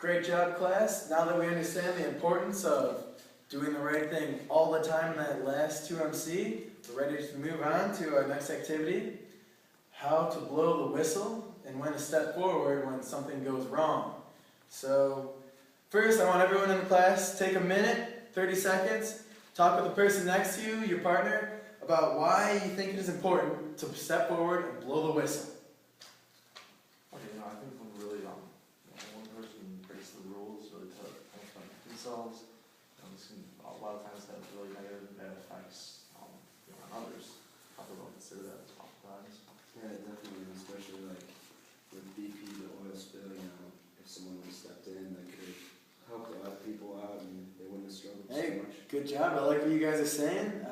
Great job, class. Now that we understand the importance of doing the right thing all the time in that last 2MC, we're ready to move on to our next activity, how to blow the whistle and when to step forward when something goes wrong. So first, I want everyone in the class to take a minute, 30 seconds, talk with the person next to you, your partner, about why you think it is important to step forward and blow the whistle. Okay, I think when really one person breaks the rules really to benefit themselves, this can a lot of times have really negative and bad effects on others. I don't consider that as oftentimes. Yeah, definitely, especially like with BP, the oil spill, if someone would have stepped in, that could have helped a lot of people out and they wouldn't have struggled so much. Good job. I like what you guys are saying.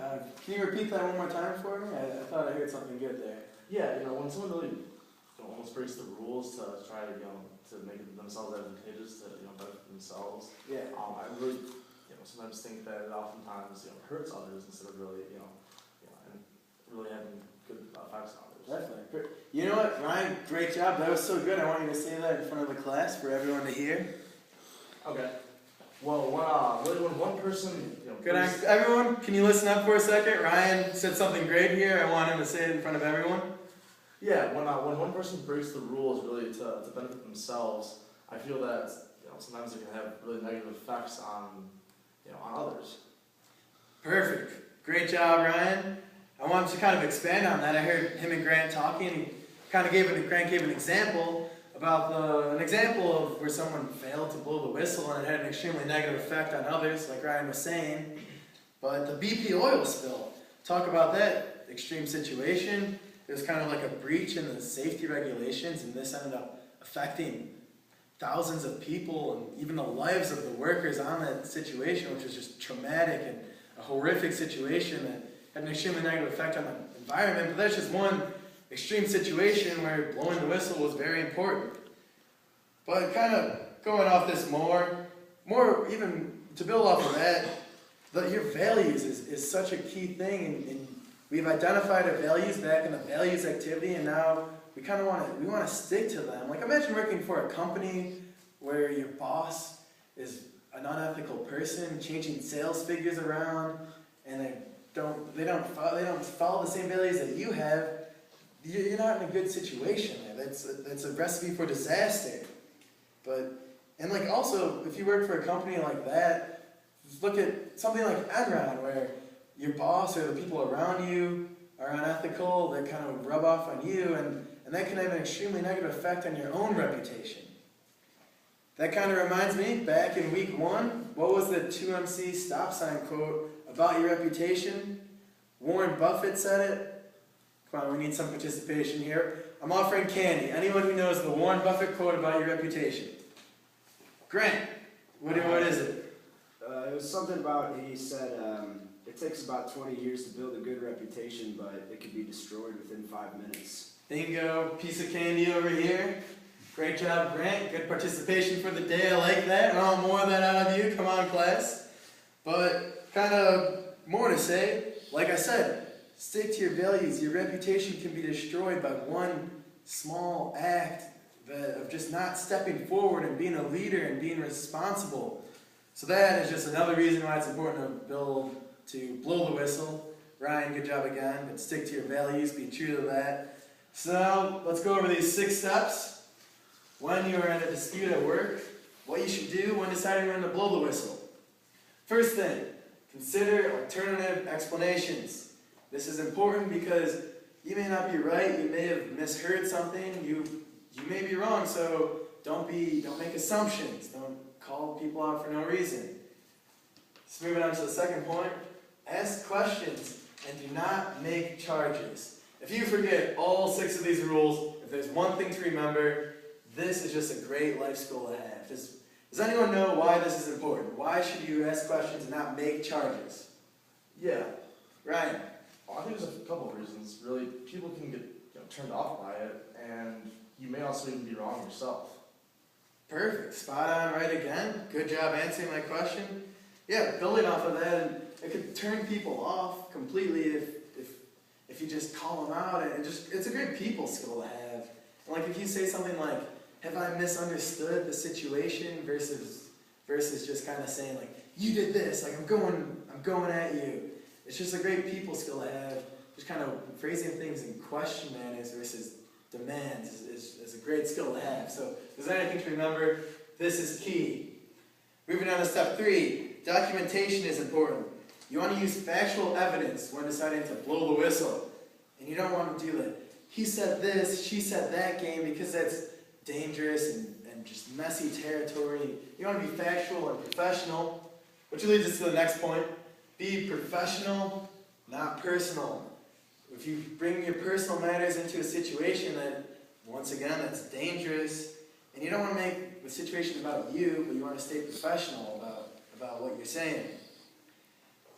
Can you repeat that one more time for me? I thought I heard something good there. Yeah, when someone really almost breaks the rules to try to to make themselves advantageous to benefit themselves. Yeah. I really sometimes think that it oftentimes hurts others instead of really and really having good effects on others. Definitely. You know what, Ryan? Great job. That was so good. I want you to say that in front of the class for everyone to hear. Okay. Well, when one person, Good. Everyone, can you listen up for a second? Ryan said something great here. I want him to say it in front of everyone. Yeah, when one person breaks the rules really to benefit themselves, I feel that sometimes it can have really negative effects on others. Perfect. Great job, Ryan. I wanted to kind of expand on that. I heard him and Grant talking, and he kind of Grant gave an example about an example of where someone failed to blow the whistle and it had an extremely negative effect on others, like Ryan was saying. But the BP oil spill, talk about that extreme situation. It was kind of like a breach in the safety regulations, and this ended up affecting thousands of people and even the lives of the workers on that situation, which was just traumatic and a horrific situation that had an extremely negative effect on the environment. But that's just one extreme situation where blowing the whistle was very important. But kind of going off this more even to build off of that, your values is such a key thing, and we've identified our values back in the values activity, and now we kind of want to stick to them. Like imagine working for a company where your boss is an unethical person, changing sales figures around, and they don't follow the same values that you have. You're not in a good situation there. That's a recipe for disaster. And also, if you work for a company like that, look at something like Enron, where your boss or the people around you are unethical, they kind of rub off on you, and that can have an extremely negative effect on your own reputation. That kind of reminds me, back in week 1, what was the 2MC stop sign quote about your reputation? Warren Buffett said it. Come on, we need some participation here. I'm offering candy. Anyone who knows the Warren Buffett quote about your reputation? Grant, what is it? It was something about, he said, it takes about 20 years to build a good reputation, but it could be destroyed within 5 minutes. Bingo, piece of candy over here. Great job, Grant. Good participation for the day. I like that. I want more of that out of you. Come on, class. But kind of more to say. Like I said, stick to your values. Your reputation can be destroyed by one small act of just not stepping forward and being a leader and being responsible. So that is just another reason why it's important to blow the whistle. Ryan, good job again, but stick to your values, be true to that. So now, let's go over these 6 steps. When you are in a dispute at work, what you should do when deciding when to blow the whistle. First thing, consider alternative explanations. This is important because you may not be right, you may have misheard something, you may be wrong, so don't make assumptions, don't call people out for no reason. So moving on to the second point, ask questions and do not make charges. If you forget all 6 of these rules, if there's one thing to remember, this is just a great life skill to have. Does anyone know why this is important? Why should you ask questions and not make charges? Yeah. Ryan? Well, I think there's a couple of reasons. Really, people can get turned off by it, and you may also even be wrong yourself. Perfect. Spot on right again. Good job answering my question. Yeah, building off of that, it could turn people off completely if you just call them out. It's a great people skill to have. And like if you say something like, Have I misunderstood the situation versus just kind of saying like, you did this, like I'm going at you. It's just a great people skill to have. Just kind of phrasing things in question manners versus demands is a great skill to have. So if there's anything to remember, this is key. Moving on to step 3, documentation is important. You want to use factual evidence when deciding to blow the whistle. And you don't want to do the he said this, she said that game, because that's dangerous and just messy territory. You want to be factual and professional, which leads us to the next point. Be professional, not personal. If you bring your personal matters into a situation that, once again, that's dangerous, and you don't want to make the situation about you, but you want to stay professional about what you're saying.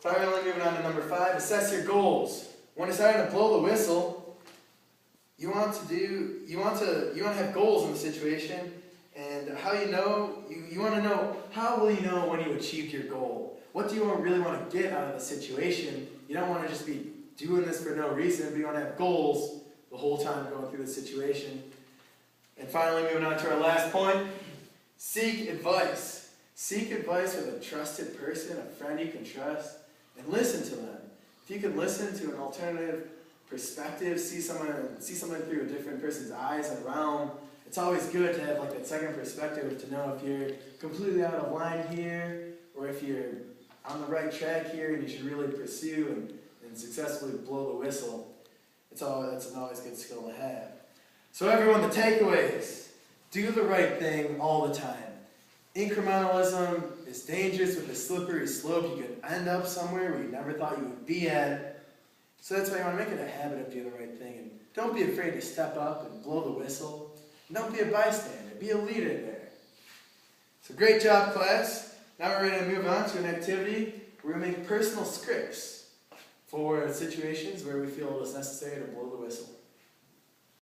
Finally, moving on to number 5, assess your goals. When deciding to blow the whistle, you want to have goals in the situation, and how you want to know, how will you know when you achieved your goal? What do you really want to get out of the situation? You don't want to just be doing this for no reason, but you want to have goals the whole time going through the situation. And finally, moving on to our last point, seek advice. Seek advice with a trusted person, a friend you can trust, and listen to them. If you can listen to an alternative perspective, see someone through a different person's eyes and realm, it's always good to have like that second perspective to know if you're completely out of line here, or if you're on the right track here and you should really pursue and successfully blow the whistle. That's an always good skill to have. So everyone, the takeaways. Do the right thing all the time. Incrementalism is dangerous with a slippery slope. You could end up somewhere where you never thought you would be at. So that's why you want to make it a habit of doing the right thing. And don't be afraid to step up and blow the whistle. And don't be a bystander. Be a leader there. So great job, class. Now we're ready to move on to an activity where we make personal scripts for situations where we feel it is necessary to blow the whistle.